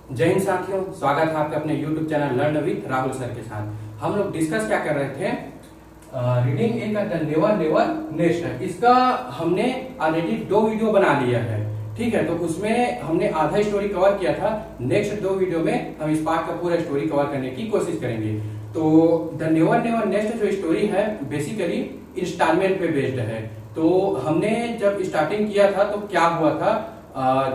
जय हिंद साथियों, स्वागत है आपके अपने YouTube channel learn with Rahul sir के साथ। हम लोग डिस्कस क्या कर रहे थे, रीडिंग एक द नेवर नेवर नेक्स्ट है। इसका हमने ऑलरेडी 2 वीडियो बना लिया है, ठीक है। तो उसमें हमने आधा स्टोरी कवर किया था। नेक्स्ट 2 वीडियो में हम इस पार्ट का पूरा स्टोरी कवर करने की कोशिश करेंगे। तो द नेवर नेवर नेक्स्ट जो स्टोरी है बेसिकली इंस्टॉलमेंट पे बेस्ड है। तो हमने जब स्टार्टिंग किया था तो क्या हुआ था,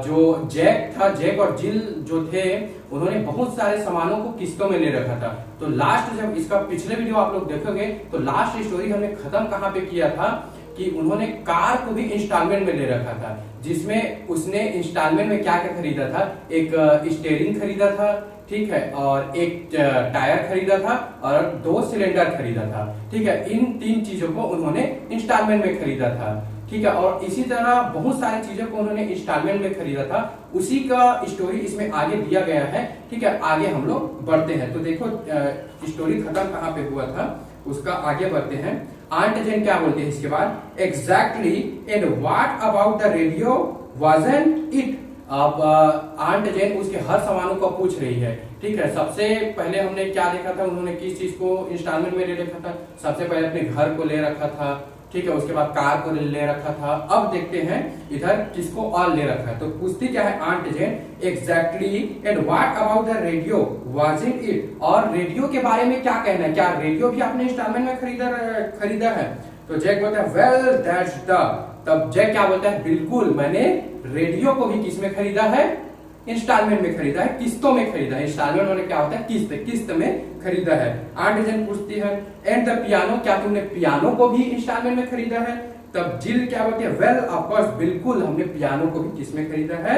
जो जैक और जिल जो थे उन्होंने बहुत सारे सामानों को किस्तों में ले रखा था। तो लास्ट जब इसका पिछले वीडियो आप लोग देखोगे तो लास्ट स्टोरी हमने खत्म कहाँ पे किया था कि उन्होंने कार को भी इंस्टॉलमेंट में ले रखा था, जिसमें उसने इंस्टॉलमेंट में क्या क्या खरीदा था। एक स्टीयरिंग खरीदा था, ठीक है, और एक टायर खरीदा था और 2 सिलेंडर खरीदा था, ठीक है। इन 3 चीजों को उन्होंने इंस्टॉलमेंट में खरीदा था, ठीक है। और इसी तरह बहुत सारी चीजों को उन्होंने इंस्टॉलमेंट में खरीदा था। उसी का स्टोरी इसमें आगे दिया गया है, ठीक है। आगे हम लोग बढ़ते हैं। तो देखो स्टोरी खत्म कहाँ पे हुआ था, उसका आगे बढ़ते हैं। आंट जेन क्या बोलते हैं इसके बाद, exactly and what about the radio wasn't it. अब आंट जेन उसके हर सामानों को पूछ रही है, ठीक है। सबसे पहले हमने क्या देखा था, उन्होंने किस चीज को इंस्टॉलमेंट में ले रखा था। सबसे पहले अपने घर को ले रखा था, ठीक है। उसके बाद कार को ले रखा था। अब देखते हैं इधर किसको और ले रखा है। तो पूछती क्या है aunt Jane, exactly and what about the radio वाजिंग इट। और रेडियो के बारे में क्या कहना है, क्या रेडियो भी आपने इंस्टॉलमेंट में खरीदा है। तो जैक बोलता है वेल दैट्स द। तब जैक क्या बोलता है, बिल्कुल मैंने रेडियो को भी किसमें खरीदा है, इंस्टॉलमेंट में खरीदा है, किस्तों में खरीदा है। इंस्टॉलमेंट वाले क्या होता है, किस्त में खरीदा है। आंट जेन पूछती है एंड द पियानो, क्या तुमने पियानो को भी इंस्टॉलमेंट में खरीदा है। तब जिल क्या बोलती है, वेल ऑफ कोर्स, बिल्कुल हमने पियानो को भी किसमें खरीदा है,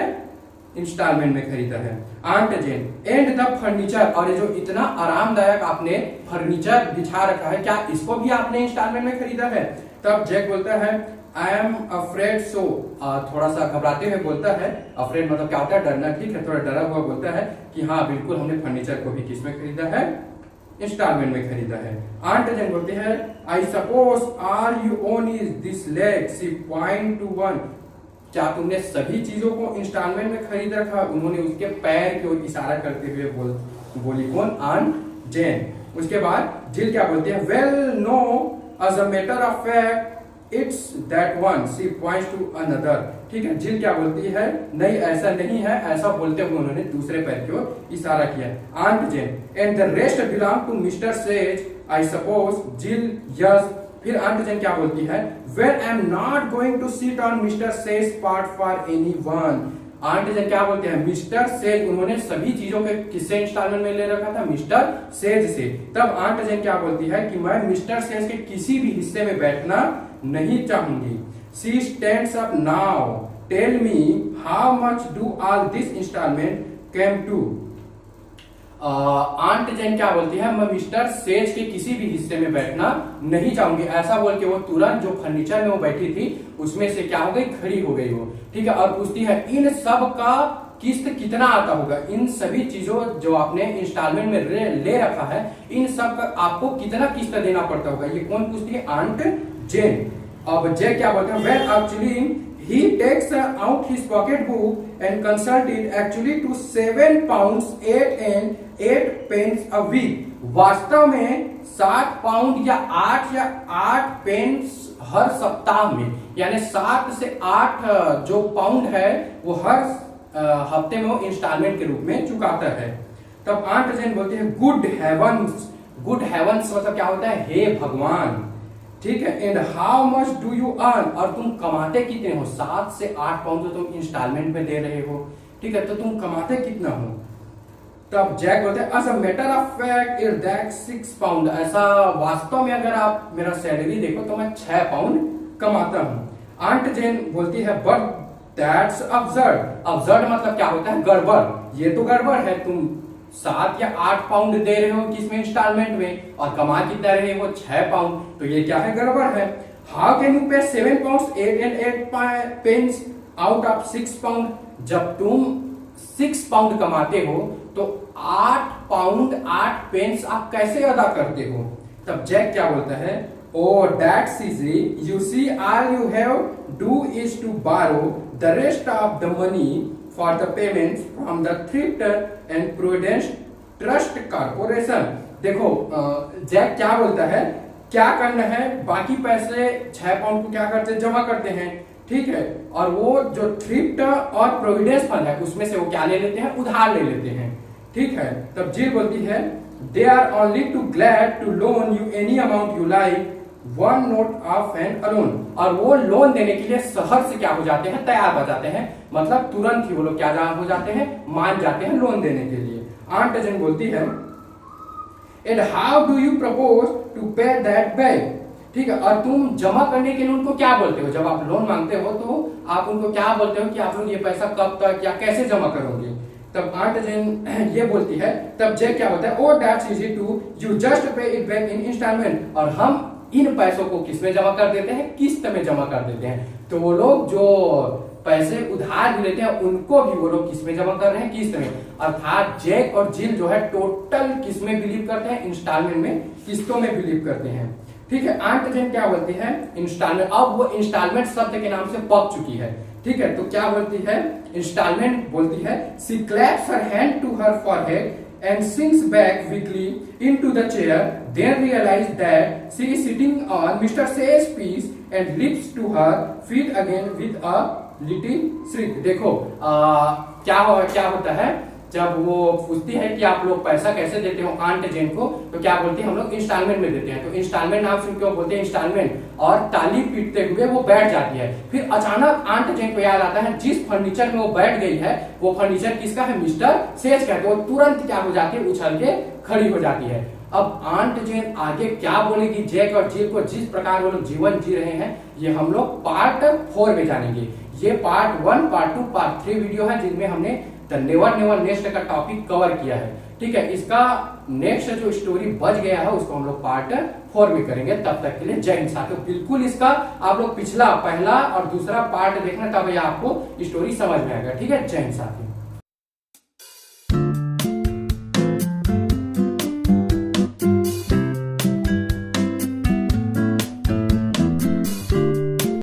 इंस्टॉलमेंट में खरीदा है। Aunt Jane and the furniture, और ये जो इतना आरामदायक आपने फर्नीचर बिछा रखा है, क्या इसको भी आपने इंस्टॉलमेंट में खरीदा है। तब जैक बोलता है आई एम अफ्रेड सो, थोड़ा सा घबराते हुए बोलता है। अफ्रेड मतलब क्या होता है, डरना, ठीक है। थोड़ा डरा हुआ बोलता है कि हाँ बिल्कुल हमने फर्नीचर को भी किसमें खरीदा है, इंस्टॉलमेंट में खरीदा है। आंट जेन बोलते हैं I suppose are you own is this leg, see point to 1। क्या तुमने सभी चीजों को इंस्टॉलमेंट में खरीद रखा। उन्होंने उसके पैर की ओर इशारा करते हुए बोली कौन, आंट जेन। उसके बाद जिल क्या बोलती है, well no as a matter of fact it's that one, see points to another, ठीक है। जिल क्या बोलती है, नहीं ऐसा नहीं है, ऐसा बोलते हुए उन्होंने दूसरे पैर की ओर इशारा किया। Aunt Jane and the rest belong to mister Sage I suppose. Jill yes. फिर आंट जेन क्या बोलती है, well I am not going to sit on mister Sage part for anyone. Aunt Jane क्या बोलते हैं, मिस्टर सेज, उन्होंने सभी चीजों के किससे इंस्टॉलमेंट में ले रखा था, मिस्टर सेज से। तब आंट जेन क्या बोलती है कि मैं मिस्टर सेज के किसी भी हिस्से में बैठना नहीं चाहूंगी। She stands up now, tell me how much do all this installment came to. Aunt Jane क्या बोलती है, मैं मिस्टर सेज के किसी भी हिस्से में बैठना नहीं चाहूंगी। ऐसा बोल के वो तुरंत जो फर्नीचर में वो बैठी थी उसमें से क्या हो गई, खड़ी हो गई वो, ठीक है। और पूछती है इन सब का किस्त कितना आता होगा। इन सभी चीजों जो आपने इंस्टॉलमेंट में ले रखा है, इन सब का आपको कितना किस्त देना पड़ता होगा। ये कौन पूछती है, आंट जेन। अब जैक क्या बोलते हैं, well actually he takes out his pocket book and consult it actually to 7 pounds 8 and 8 pence a week। वास्तव में 7 पाउंड या 8 पेंस हर सप्ताह में, यानी 7 से 8 जो पाउंड है वो हर हफ्ते में वो इंस्टॉलमेंट के रूप में चुकाता है। तब आंट जेन बोलते हैं गुड हेवंस। गुड हेवंस मतलब क्या होता है, हे भगवान, ठीक है। And how much do you earn, और तुम कमाते कितने हो। 7 से 8 पाउंड तो तुम इंस्टॉलमेंट में दे रहे हो, ठीक है, तो तुम कमाते कितना हो। तब जैक बोलते हैं as a matter of fact it that 6 pound. ऐसा वास्तव में अगर आप मेरा सैलरी देखो तो मैं 6 पाउंड कमाता हूं। आंट जेन बोलती है बट दैट्स अब्सर्ड। अब्सर्ड मतलब क्या होता है, गड़बड़। ये तो गड़बड़ है, तुम 7 या 8 पाउंड दे रहे हो किसमें, इंस्टॉलमेंट में, और कमा कितना रहे हो, 6 पाउंड, तो ये क्या है, गड़बड़ है। How can you pay 7 pound 8 and 8 pence out of 6 pound. जब तुम 6 पाउंड कमाते हो तो 8 पाउंड 8 पेंस आप कैसे अदा करते हो। तब जैक क्या बोलता है, Oh, that's easy. You see, all you have do is to borrow the rest of the money for the payment from the thrift and Providence trust corporation. देखो जैक क्या बोलता है, क्या करना है, बाकी पैसे 6 पाउंड को क्या करते हैं, जमा करते हैं, ठीक है, और वो जो थ्रिफ्ट और प्रोविडेंस फंड है उसमें से वो क्या ले लेते हैं, उधार ले लेते हैं, ठीक है। तब जिल बोलती है they are only too glad to loan you any amount you like one note of an alone. और वो लोन देने के लिए शहर से क्या हो जाते हैं, तैयार हो जाते हैं, मतलब तुरंत ही वो लोग क्या हो जाते हैं, मान जाते हैं लोन देने के लिए। आंट जन बोलती है and how do you propose to pay that back, ठीक है, और तुम जमा करने के लिए उनको क्या बोलते हो, जब आप लोन मांगते हो तो आप उनको क्या बोलते हो कि आप लोग ये पैसा कब तक या कैसे जमा करोगे। तब आंट जेन ये बोलती है, तब जे क्या बोलता है, oh that's easy to you just pay it back in instalment, और हम इन पैसों को किस में जमा कर देते हैं, किस्त में जमा कर देते हैं। तो वो लोग जो पैसे उधार भी लेते हैं उनको भी वो लोग किस में जमा कर रहे हैं, किस्त में। अर्थात जैक और जिल जो है टोटल किस में बिलीव करते हैं, इंस्टॉलमेंट में, किस्तों में बिलीव करते हैं, ठीक है। आंट जेन क्या बोलती है, इंस्टॉलमेंट, अब वो इंस्टॉलमेंट शब्द के नाम से पक चुकी है, ठीक है। तो क्या बोलती है, इंस्टॉलमेंट बोलती है she claps her hand to her forehead and sinks back weakly into the chair, then realized that she is sitting on Mr. Say's piece and leaps to her feet again with a little shriek। देखो क्या होता है, जब वो पूछती है कि आप लोग पैसा कैसे देते हो आंट जेन को, तो क्या बोलती है, हम लोग इंस्टॉलमेंट में देते हैं। तो इंस्टॉलमेंट नाम सुन के वो बोलते हैं इंस्टॉलमेंट, और ताली पीटते हुए वो बैठ जाती है। फिर अचानक आंट जेन को याद आता है जिस फर्नीचर में वो बैठ गई है वो फर्नीचर किसका है, मिस्टर सेज का है। तो वो तुरंत क्या हो जाती है, उछल के खड़ी हो जाती है। अब आंट जेन आगे क्या बोलेगी जैक और जिल को, जिस प्रकार वो लोग जीवन जी रहे हैं, ये हम लोग पार्ट 4 में जानेंगे। ये पार्ट 1, पार्ट 2, पार्ट 3 वीडियो है जिनमें हमने द नेवर नेवर नेक्स्ट का टॉपिक कवर किया है, ठीक है। इसका नेक्स्ट जो स्टोरी बच गया है उसको हम लोग पार्ट 4 में करेंगे। तब तक के लिए जय हिंद साथियों। बिल्कुल इसका आप लोग पिछला, पहला और दूसरा पार्ट देखना, तब आपको स्टोरी समझ में आएगा, ठीक है। जय हिंद साथियों।